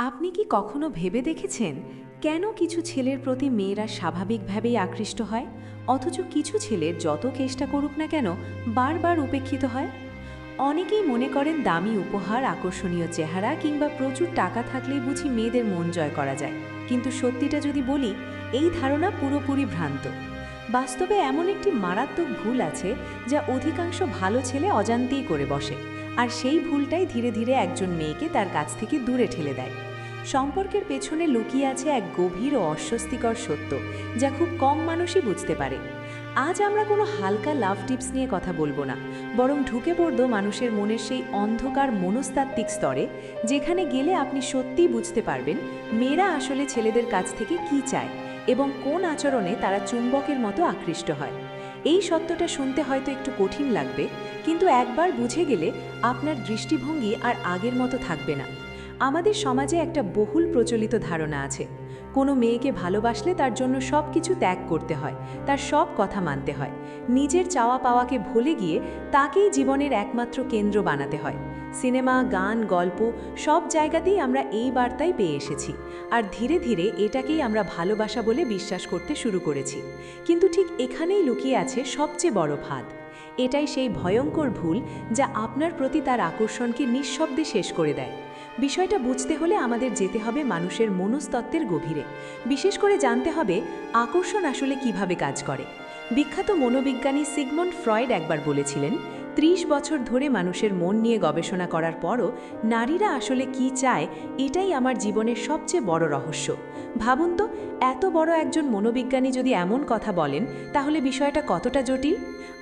আপনি কি কখনো ভেবে দেখেছেন কেন কিছু ছেলের প্রতি মেয়েরা স্বাভাবিকভাবেই আকৃষ্ট হয়, অথচ কিছু ছেলে যত চেষ্টা করুক না কেন বারবার উপেক্ষিত হয়? অনেকেই মনে করেন দামি উপহার, আকর্ষণীয় চেহারা কিংবা প্রচুর টাকা থাকলেই বুঝি মেয়েদের মন জয় করা যায়। কিন্তু সত্যিটা যদি বলি, এই ধারণা পুরোপুরি ভ্রান্ত। বাস্তবে এমন একটি মারাত্মক ভুল আছে যা অধিকাংশ ভালো ছেলে অজান্তেই করে বসে, আর সেই ভুলটাই ধীরে ধীরে একজন মেয়েকে তার কাছ থেকে দূরে ঠেলে দেয়। সম্পর্কের পেছনে লুকিয়ে আছে এক গভীর ও অস্বস্তিকর সত্য, যা খুব কম মানুষই বুঝতে পারে। আজ আমরা কোনো হালকা লাভ টিপস নিয়ে কথা বলবো না, বরং ঢুকে পড়ব মানুষের মনের সেই অন্ধকার মনস্তাত্ত্বিক স্তরে, যেখানে গেলে আপনি সত্যিই বুঝতে পারবেন মেয়েরা আসলে ছেলেদের কাছ থেকে কী চায় এবং কোন আচরণে তারা চুম্বকের মতো আকৃষ্ট হয়। এই সত্যটা শুনতে হয়তো একটু কঠিন লাগবে, কিন্তু একবার বুঝে গেলে আপনার দৃষ্টিভঙ্গি আর আগের মতো থাকবে না। আমাদের সমাজে একটা বহুল প্রচলিত ধারণা আছে, কোনো মেয়েকে ভালোবাসলে তার জন্য সব কিছু ত্যাগ করতে হয়, তার সব কথা মানতে হয়, নিজের চাওয়া পাওয়াকে ভুলে গিয়ে তাকেই জীবনের একমাত্র কেন্দ্র বানাতে হয়। সিনেমা, গান, গল্প সব জায়গাতেই আমরা এই বার্তাই পেয়ে এসেছি, আর ধীরে ধীরে এটাকেই আমরা ভালোবাসা বলে বিশ্বাস করতে শুরু করেছি। কিন্তু ঠিক এখানেই লুকিয়ে আছে সবচেয়ে বড় ফাঁদ। এটাই সেই ভয়ঙ্কর ভুল যা আপনার প্রতি তার আকর্ষণকে নিঃশব্দে শেষ করে দেয়। বিষয়টা বুঝতে হলে আমাদের যেতে হবে মানুষের মনস্তত্ত্বের গভীরে, বিশেষ করে জানতে হবে আকর্ষণ আসলে কিভাবে কাজ করে। বিখ্যাত মনোবিজ্ঞানী সিগমন্ড ফ্রয়েড একবার বলেছিলেন, ৩০ বছর ধরে মানুষের মন নিয়ে গবেষণা করার পরও নারীরা আসলে কি চায়, এটাই আমার জীবনের সবচেয়ে বড় রহস্য। ভাবুন তো, এত বড় একজন মনোবিজ্ঞানী যদি এমন কথা বলেন, তাহলে বিষয়টা কতটা জটিল।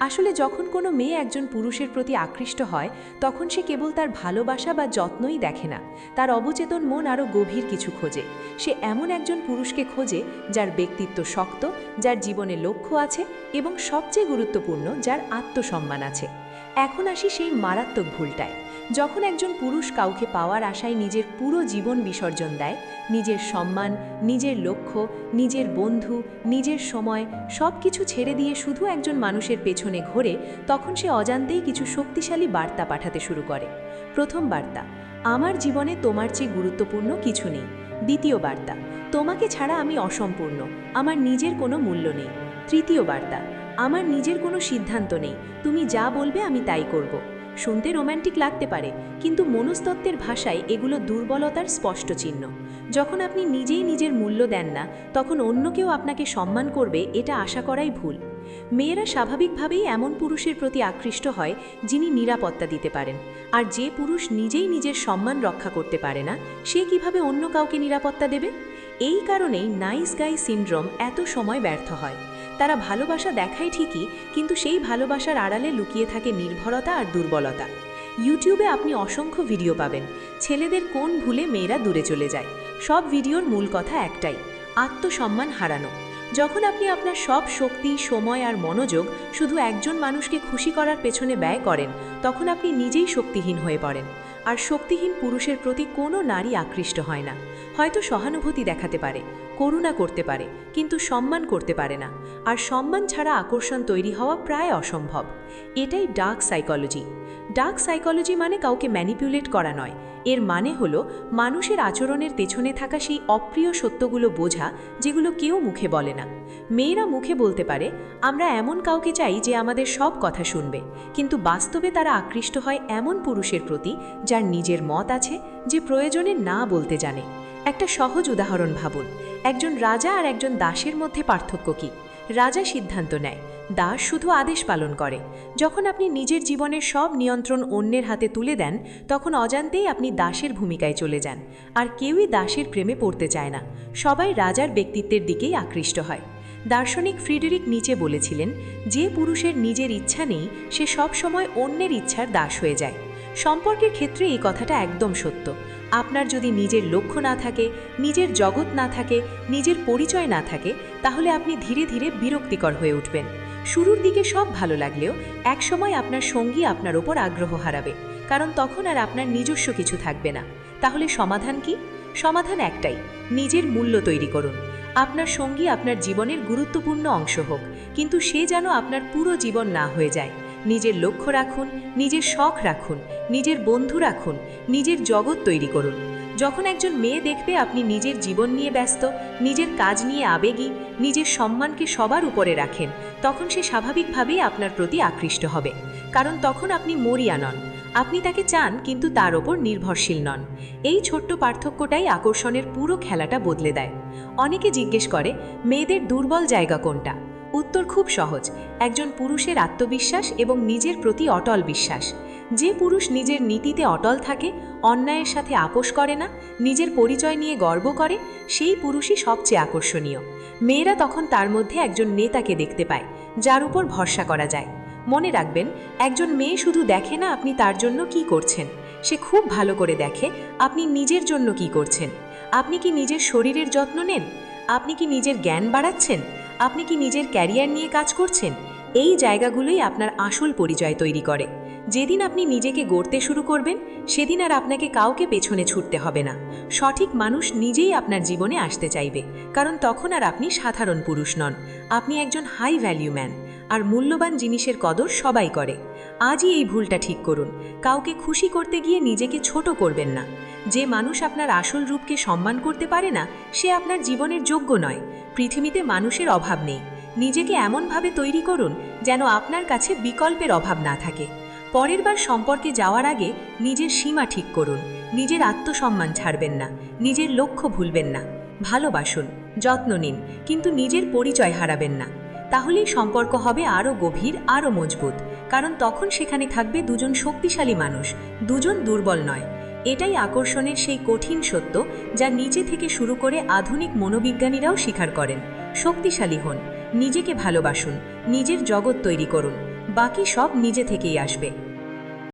আসলে যখন কোনো মেয়ে একজন পুরুষের প্রতি আকৃষ্ট হয়, তখন সে কেবল তার ভালোবাসা বা যত্নই দেখে না, তার অবচেতন মন আরও গভীর কিছু খোঁজে। সে এমন একজন পুরুষকে খোঁজে যার ব্যক্তিত্ব শক্ত, যার জীবনে লক্ষ্য আছে এবং সবচেয়ে গুরুত্বপূর্ণ, যার আত্মসম্মান আছে। এখন আসি সেই মারাত্মক ভুলটায়। যখন একজন পুরুষ কাউকে পাওয়ার আশায় নিজের পুরো জীবন বিসর্জন দেয়, নিজের সম্মান, নিজের লক্ষ্য, নিজের বন্ধু, নিজের সময় সব কিছু ছেড়ে দিয়ে শুধু একজন মানুষের পেছনে ঘোরে, তখন সে অজান্তেই কিছু শক্তিশালী বার্তা পাঠাতে শুরু করে। প্রথম বার্তা, আমার জীবনে তোমার চেয়ে গুরুত্বপূর্ণ কিছু নেই। দ্বিতীয় বার্তা, তোমাকে ছাড়া আমি অসম্পূর্ণ, আমার নিজের কোনো মূল্য নেই। তৃতীয় বার্তা, আমার নিজের কোনো সিদ্ধান্ত নেই, তুমি যা বলবে আমি তাই করব। শুনতে রোম্যান্টিক লাগতে পারে, কিন্তু মনস্তত্ত্বের ভাষায় এগুলো দুর্বলতার স্পষ্ট চিহ্ন। যখন আপনি নিজেই নিজের মূল্য দেন না, তখন অন্য কেউ আপনাকে সম্মান করবে এটা আশা করাই ভুল। মেয়েরা স্বাভাবিকভাবেই এমন পুরুষের প্রতি আকৃষ্ট হয় যিনি নিরাপত্তা দিতে পারেন, আর যে পুরুষ নিজেই নিজের সম্মান রক্ষা করতে পারে না, সে কিভাবে অন্য কাউকে নিরাপত্তা দেবে? এই কারণেই নাইস গাই সিনড্রোম এত সময় ব্যর্থ হয়। তারা ভালোবাসা দেখায় ঠিকই, কিন্তু সেই ভালোবাসার আড়ালে লুকিয়ে থাকে নির্ভরতা আর দুর্বলতা। ইউটিউবে আপনি অসংখ্য ভিডিও পাবেন, ছেলেদের কোন ভুলে মেয়েরা দূরে চলে যায়। সব ভিডিওর মূল কথা একটাই, আত্মসম্মান হারানো। যখন আপনি আপনার সব শক্তি, সময় আর মনোযোগ শুধু একজন মানুষকে খুশি করার পেছনে ব্যয় করেন, তখন আপনি নিজেই শক্তিহীন হয়ে পড়েন। আর শক্তিহীন পুরুষের প্রতি কোনো নারী আকৃষ্ট হয় না। হয়তো সহানুভূতি দেখাতে পারে, করুণা করতে পারে, কিন্তু সম্মান করতে পারে না। আর সম্মান ছাড়া আকর্ষণ তৈরি হওয়া প্রায় অসম্ভব। এটাই ডার্ক সাইকোলজি। ডার্ক সাইকোলজি মানে কাউকে ম্যানিপুলেট করা নয়। এর মানে হলো মানুষের আচরণের পেছনে থাকা সেই অপ্রিয় সত্যগুলো বোঝা, যেগুলো কেউ মুখে বলে না। মেয়েরা মুখে বলতে পারে, আমরা এমন কাউকে চাই যে আমাদের সব কথা শুনবে, কিন্তু বাস্তবে তারা আকৃষ্ট হয় এমন পুরুষের প্রতি যার নিজের মত আছে, যে প্রয়োজনে না বলতে জানে। একটা সহজ উদাহরণ ভাবুন, একজন রাজা আর একজন দাসের মধ্যে পার্থক্য কী? রাজা সিদ্ধান্ত নেয়, দাস শুধু আদেশ পালন করে। যখন আপনি নিজের জীবনের সব নিয়ন্ত্রণ অন্যের হাতে তুলে দেন, তখন অজান্তেই আপনি দাসের ভূমিকায় চলে যান। আর কেউই দাসের প্রেমে পড়তে চায় না, সবাই রাজার ব্যক্তিত্বের দিকেই আকৃষ্ট হয়। দার্শনিক ফ্রিডেরিক নিচে বলেছিলেন, যে পুরুষের নিজের ইচ্ছা নেই, সে সব সময় অন্যের ইচ্ছার দাস হয়ে যায়। সম্পর্কের ক্ষেত্রে এই কথাটা একদম সত্য। আপনার যদি নিজের লক্ষ্য না থাকে, নিজের জগৎ না থাকে, নিজের পরিচয় না থাকে, তাহলে আপনি ধীরে ধীরে বিরক্তিকর হয়ে উঠবেন। শুরুর দিকে সব ভালো লাগলেও একসময় আপনার সঙ্গী আপনার ওপর আগ্রহ হারাবে, কারণ তখন আর আপনার নিজস্ব কিছু থাকবে না। তাহলে সমাধান কি? সমাধান একটাই, নিজের মূল্য তৈরি করুন। আপনার সঙ্গী আপনার জীবনের গুরুত্বপূর্ণ অংশ হোক, কিন্তু সে যেন আপনার পুরো জীবন না হয়ে যায়। নিজের লক্ষ্য রাখুন, নিজের শখ রাখুন, নিজের বন্ধু রাখুন, নিজের জগৎ তৈরি করুন। যখন একজন মেয়ে দেখবে আপনি নিজের জীবন নিয়ে ব্যস্ত, নিজের কাজ নিয়ে আবেগী, নিজের সম্মানকে সবার উপরে রাখেন, তখন সে স্বাভাবিকভাবেই আপনার প্রতি আকৃষ্ট হবে। কারণ তখন আপনি মরিয়া নন, আপনি তাকে চান কিন্তু তার ওপর নির্ভরশীল নন। এই ছোট্ট পার্থক্যটাই আকর্ষণের পুরো খেলাটা বদলে দেয়। অনেকে জিজ্ঞেস করে, মেয়েদের দুর্বল জায়গা কোনটা? উত্তর খুব সহজ, একজন পুরুষের আত্মবিশ্বাস এবং নিজের প্রতি অটল বিশ্বাস। যে পুরুষ নিজের নীতিতে অটল থাকে, অন্যায়ের সাথে আপোষ করে না, নিজের পরিচয় নিয়ে গর্ব করে, সেই পুরুষই সবচেয়ে আকর্ষণীয়। মেয়েরা তখন তার মধ্যে একজন নেতাকে দেখতে পায়, যার উপর ভরসা করা যায়। মনে রাখবেন, একজন মেয়ে শুধু দেখে না আপনি তার জন্য কি করছেন, সে খুব ভালো করে দেখে আপনি নিজের জন্য কি করছেন। আপনি কি নিজের শরীরের যত্ন নেন? আপনি কি নিজের জ্ঞান বাড়াচ্ছেন? আপনি কি নিজের ক্যারিয়ার নিয়ে কাজ করছেন? এই জায়গাগুলোই আপনার আসল পরিচয় তৈরি করে। যেদিন আপনি নিজেকে গড়তে শুরু করবেন, সেদিন আর আপনাকে কাউকে পেছনে ছুটতে হবে না। সঠিক মানুষ নিজেই আপনার জীবনে আসতে চাইবে, কারণ তখন আর আপনি সাধারণ পুরুষ নন, আপনি একজন হাই ভ্যালিউ ম্যান। আর মূল্যবান জিনিসের কদর সবাই করে। আজই এই ভুলটা ঠিক করুন, কাউকে খুশি করতে গিয়ে নিজেকে ছোট করবেন না। যে মানুষ আপনার আসল রূপকে সম্মান করতে পারে না, সে আপনার জীবনের যোগ্য নয়। পৃথিবীতে মানুষের অভাব নেই, নিজেকে এমনভাবে তৈরি করুন যেন আপনার কাছে বিকল্পের অভাব না থাকে। পরের বার সম্পর্কে যাওয়ার আগে নিজের সীমা ঠিক করুন, নিজের আত্মসম্মান ছাড়বেন না, নিজের লক্ষ্য ভুলবেন না। ভালোবাসুন, যত্ন নিন, কিন্তু নিজের পরিচয় হারাবেন না। তাহলেই সম্পর্ক হবে আরও গভীর, আরও মজবুত। কারণ তখন সেখানে থাকবে দুজন শক্তিশালী মানুষ, দুজন দুর্বল নয়। এটাই আকর্ষণের সেই কঠিন সত্য, যা নিচে থেকে শুরু করে আধুনিক মনোবিজ্ঞানীরাও স্বীকার করেন। শক্তিশালী হন, নিজেকে ভালোবাসুন, নিজের জগৎ তৈরি করুন, বাকি সব নিজে থেকেই আসবে।